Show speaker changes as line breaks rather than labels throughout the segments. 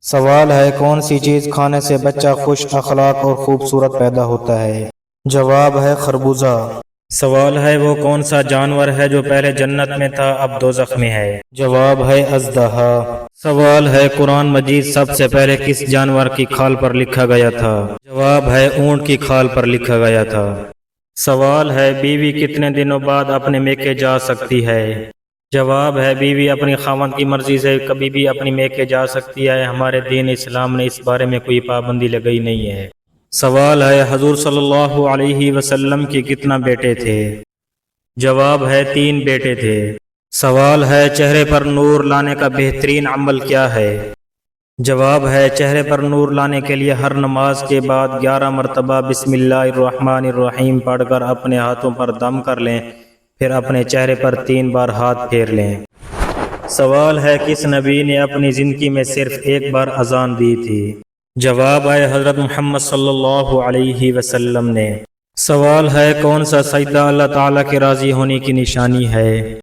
سوال ہے کون سی چیز کھانے سے بچہ خوش اخلاق اور خوبصورت پیدا ہوتا ہے؟ جواب ہے خربوزہ۔ سوال ہے وہ کون سا جانور ہے جو پہلے جنت میں تھا اب دوزخ میں ہے؟ جواب ہے اژدہا۔ سوال ہے قرآن مجید سب سے پہلے کس جانور کی کھال پر لکھا گیا تھا؟ جواب ہے اونٹ کی کھال پر لکھا گیا تھا۔ سوال ہے بیوی کتنے دنوں بعد اپنے میکے جا سکتی ہے؟ جواب ہے بیوی اپنی خاوند کی مرضی سے کبھی بھی اپنی میکے جا سکتی ہے، ہمارے دین اسلام نے اس بارے میں کوئی پابندی لگائی نہیں ہے۔ سوال ہے حضور صلی اللہ علیہ وسلم کے کتنا بیٹے تھے؟ جواب ہے 3 بیٹے تھے۔ سوال ہے چہرے پر نور لانے کا بہترین عمل کیا ہے؟ جواب ہے چہرے پر نور لانے کے لیے ہر نماز کے بعد 11 مرتبہ بسم اللہ الرحمن الرحیم پڑھ کر اپنے ہاتھوں پر دم کر لیں، پھر اپنے چہرے پر 3 بار ہاتھ پھیر لیں۔ سوال ہے کس نبی نے اپنی زندگی میں صرف ایک بار اذان دی تھی؟ جواب ہے حضرت محمد صلی اللہ علیہ وسلم نے۔ سوال ہے کون سا سجدہ اللہ تعالیٰ کے راضی ہونے کی نشانی ہے؟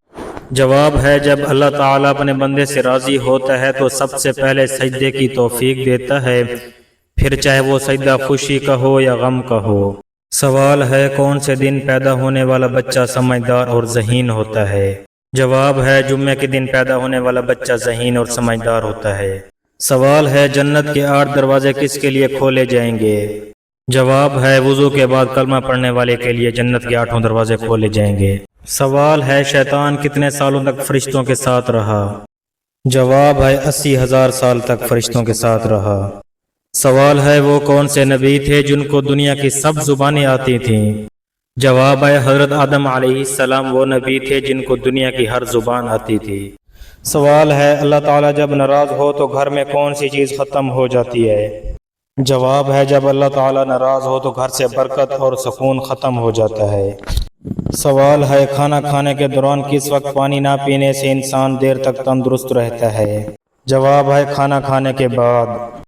جواب ہے جب اللہ تعالیٰ اپنے بندے سے راضی ہوتا ہے تو سب سے پہلے سجدے کی توفیق دیتا ہے، پھر چاہے وہ سجدہ خوشی کا ہو یا غم کا ہو۔ سوال ہے کون سے دن پیدا ہونے والا بچہ سمجھدار اور ذہین ہوتا ہے؟ جواب ہے جمعے کے دن پیدا ہونے والا بچہ ذہین اور سمجھدار ہوتا ہے۔ سوال ہے جنت کے 8 دروازے کس کے لیے کھولے جائیں گے؟ جواب ہے وضو کے بعد کلمہ پڑھنے والے کے لیے جنت کے 8 دروازے کھولے جائیں گے۔ سوال ہے شیطان کتنے سالوں تک فرشتوں کے ساتھ رہا؟ جواب ہے 80,000 سال تک فرشتوں کے ساتھ رہا۔ سوال ہے وہ کون سے نبی تھے جن کو دنیا کی سب زبانیں آتی تھیں؟ جواب ہے حضرت آدم علیہ السلام وہ نبی تھے جن کو دنیا کی ہر زبان آتی تھی۔ سوال ہے اللہ تعالیٰ جب ناراض ہو تو گھر میں کون سی چیز ختم ہو جاتی ہے؟ جواب ہے جب اللہ تعالیٰ ناراض ہو تو گھر سے برکت اور سکون ختم ہو جاتا ہے۔ سوال ہے کھانا کھانے کے دوران کس وقت پانی نہ پینے سے انسان دیر تک تندرست رہتا ہے؟ جواب ہے کھانا کھانے کے بعد۔